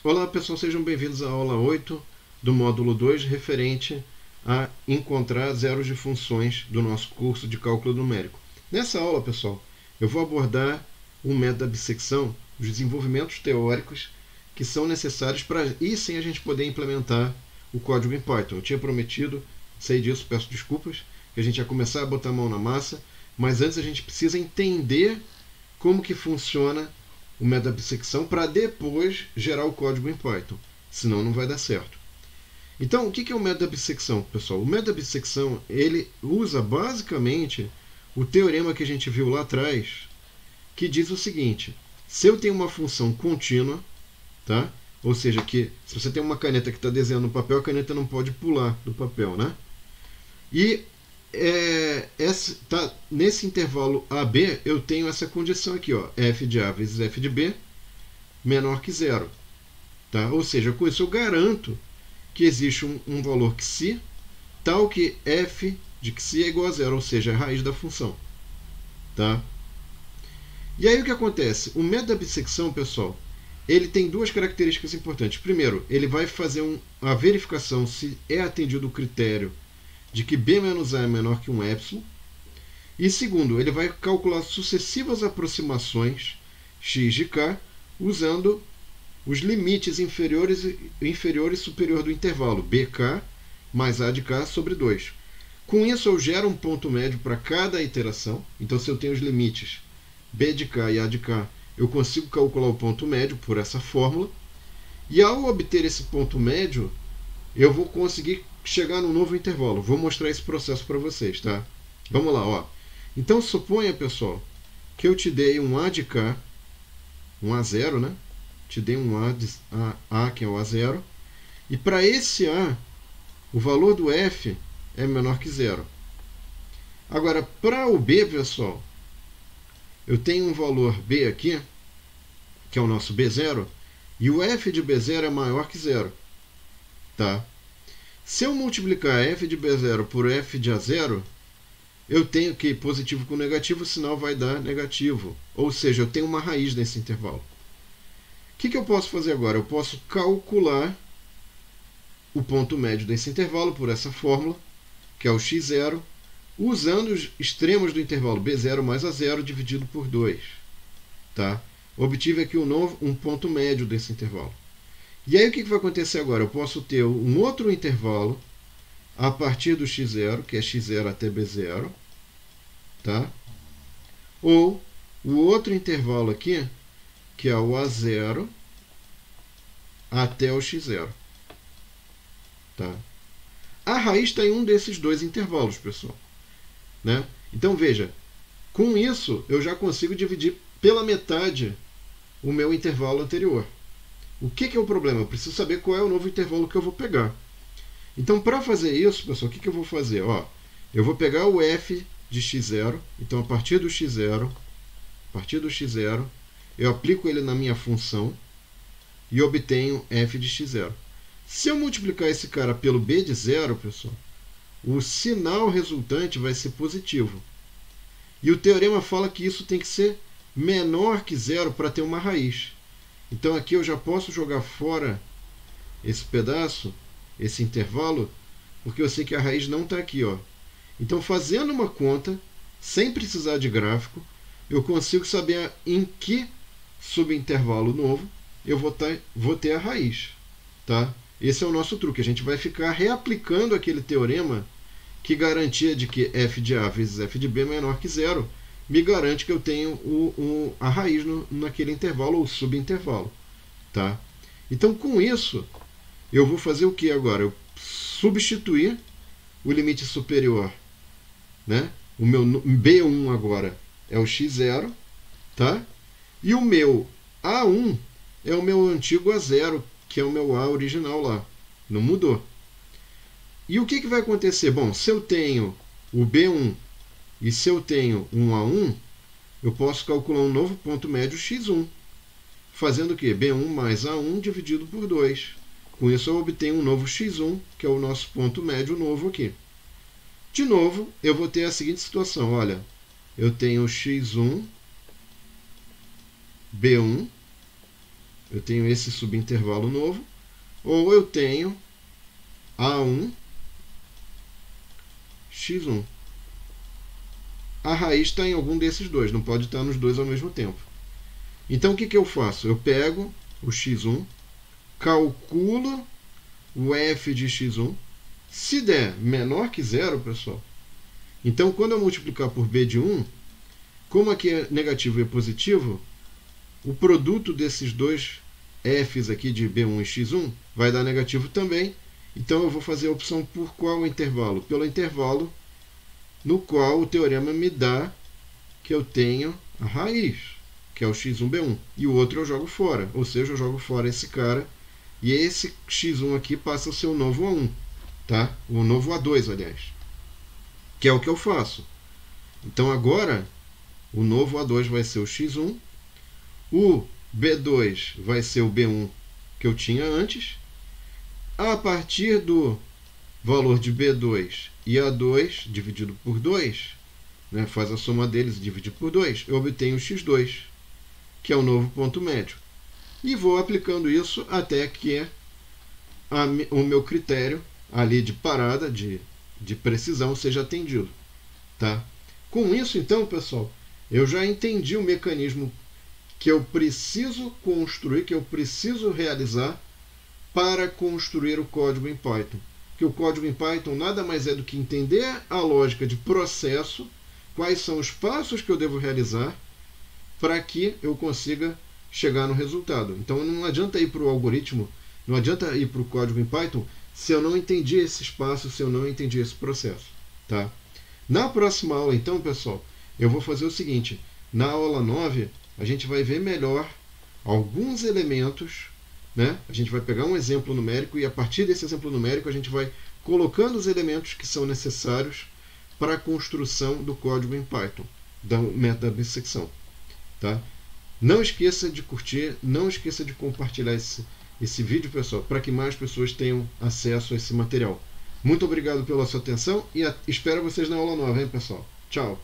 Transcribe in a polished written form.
Olá pessoal, sejam bem-vindos à aula 8 do módulo 2, referente a encontrar zeros de funções do nosso curso de cálculo numérico. Nessa aula, pessoal, eu vou abordar o método da bissecção, os desenvolvimentos teóricos que são necessários para e sim a gente poder implementar o código em Python. Eu tinha prometido, sei disso, peço desculpas, que a gente ia começar a botar a mão na massa, mas antes a gente precisa entender como que funciona o método da bissecção para depois gerar o código em Python, senão não vai dar certo. Então, o que é o método da bissecção, pessoal? O método da bissecção, ele usa basicamente o teorema que a gente viu lá atrás, que diz o seguinte: se eu tenho uma função contínua, tá? Ou seja, que se você tem uma caneta que está desenhando no papel, a caneta não pode pular do papel, né? E nesse intervalo AB, eu tenho essa condição aqui, ó, f de A vezes f de B menor que zero. Tá? Ou seja, com isso eu garanto que existe um valor xi, tal que f de xi é igual a zero, ou seja, a raiz da função. Tá? E aí o que acontece? O método da bissecção, pessoal, ele tem duas características importantes. Primeiro, ele vai fazer a verificação se é atendido o critério de que b menos a é menor que um epsilon. E segundo, ele vai calcular sucessivas aproximações x de k usando os limites inferior e superior do intervalo bk mais a de k sobre 2. Com isso eu gero um ponto médio para cada iteração. Então, se eu tenho os limites b de k e a de k, eu consigo calcular o ponto médio por essa fórmula. E ao obter esse ponto médio, eu vou conseguir chegar num novo intervalo. Vou mostrar esse processo para vocês, tá? Vamos lá, ó. Então, suponha, pessoal, que eu te dei um a de k, um a0, né? Te dei um a que é o a0. E para esse a, o valor do f é menor que zero. Agora, para o b, pessoal, eu tenho um valor b aqui, que é o nosso b0, e o f de b0 é maior que zero. Tá? Se eu multiplicar f de b0 por f de a0, eu tenho que positivo com negativo, o sinal vai dar negativo. Ou seja, eu tenho uma raiz nesse intervalo. O que eu posso fazer agora? Eu posso calcular o ponto médio desse intervalo por essa fórmula, que é o x0, usando os extremos do intervalo b0 mais a0 dividido por 2. Tá? Obtive aqui um ponto médio desse intervalo. E aí o que vai acontecer agora? Eu posso ter um outro intervalo a partir do x0, que é x0 até b0, tá? Ou o outro intervalo aqui, que é o a0 até o x0. Tá? A raiz está em um desses dois intervalos, pessoal. Né? Então, veja, com isso eu já consigo dividir pela metade o meu intervalo anterior. O que é o problema? Eu preciso saber qual é o novo intervalo que eu vou pegar. Então, para fazer isso, pessoal, o que eu vou fazer? Ó, eu vou pegar o f de x0. Então, a partir do x0, eu aplico ele na minha função e obtenho f de x0. Se eu multiplicar esse cara pelo b de 0, pessoal, o sinal resultante vai ser positivo. E o teorema fala que isso tem que ser menor que zero para ter uma raiz. Então aqui eu já posso jogar fora esse pedaço, esse intervalo, porque eu sei que a raiz não está aqui. Ó. Então, fazendo uma conta, sem precisar de gráfico, eu consigo saber em que subintervalo novo eu vou ter a raiz. Tá? Esse é o nosso truque. A gente vai ficar reaplicando aquele teorema que garantia de que f de A vezes f de B é menor que zero, me garante que eu tenho a raiz naquele intervalo ou subintervalo. Tá? Então, com isso, eu vou fazer o que agora? Eu substituir o limite superior. Né? O meu B1 agora é o x0. Tá? E o meu A1 é o meu antigo A0, que é o meu A original lá. Não mudou. E o que vai acontecer? Bom, se eu tenho o B1 e se eu tenho um A1, eu posso calcular um novo ponto médio x1. Fazendo o quê? B1 mais A1 dividido por 2. Com isso eu obtenho um novo x1, que é o nosso ponto médio novo aqui. De novo, eu vou ter a seguinte situação. Olha, eu tenho x1, B1, eu tenho esse subintervalo novo, ou eu tenho A1 x1. A raiz está em algum desses dois, não pode estar nos dois ao mesmo tempo. Então o que eu faço? Eu pego o x1, calculo o f de x1. Se der menor que zero, pessoal, então quando eu multiplicar por b de 1, como aqui é negativo e positivo, o produto desses dois f's aqui de b1 e x1 vai dar negativo também. Então eu vou fazer a opção por qual intervalo? Pelo intervalo no qual o teorema me dá que eu tenho a raiz, que é o x1b1. E o outro eu jogo fora, ou seja, eu jogo fora esse cara, e esse x1 aqui passa a ser o novo A1, tá? O novo A2, aliás, que é o que eu faço. Então agora o novo A2 vai ser o x1, o B2 vai ser o B1 que eu tinha antes. A partir do valor de B2 e A2 dividido por 2, né, faz a soma deles e divide por 2, eu obtenho o x2, que é o novo ponto médio. E vou aplicando isso até que o meu critério ali de parada, de precisão, seja atendido. Tá? Com isso, então, pessoal, eu já entendi o mecanismo que eu preciso construir, que eu preciso realizar para construir o código em Python. Que o código em Python nada mais é do que entender a lógica de processo, quais são os passos que eu devo realizar para que eu consiga chegar no resultado. Então não adianta ir para o algoritmo, não adianta ir para o código em Python se eu não entendi esses passos, se eu não entendi esse processo. Tá? Na próxima aula, então, pessoal, eu vou fazer o seguinte. Na aula 9, a gente vai ver melhor alguns elementos, né? A gente vai pegar um exemplo numérico e a partir desse exemplo numérico a gente vai colocando os elementos que são necessários para a construção do código em Python, do método da bissecção. Tá? Não esqueça de curtir, não esqueça de compartilhar esse vídeo, pessoal, para que mais pessoas tenham acesso a esse material. Muito obrigado pela sua atenção e espero vocês na aula 9, hein, pessoal? Tchau!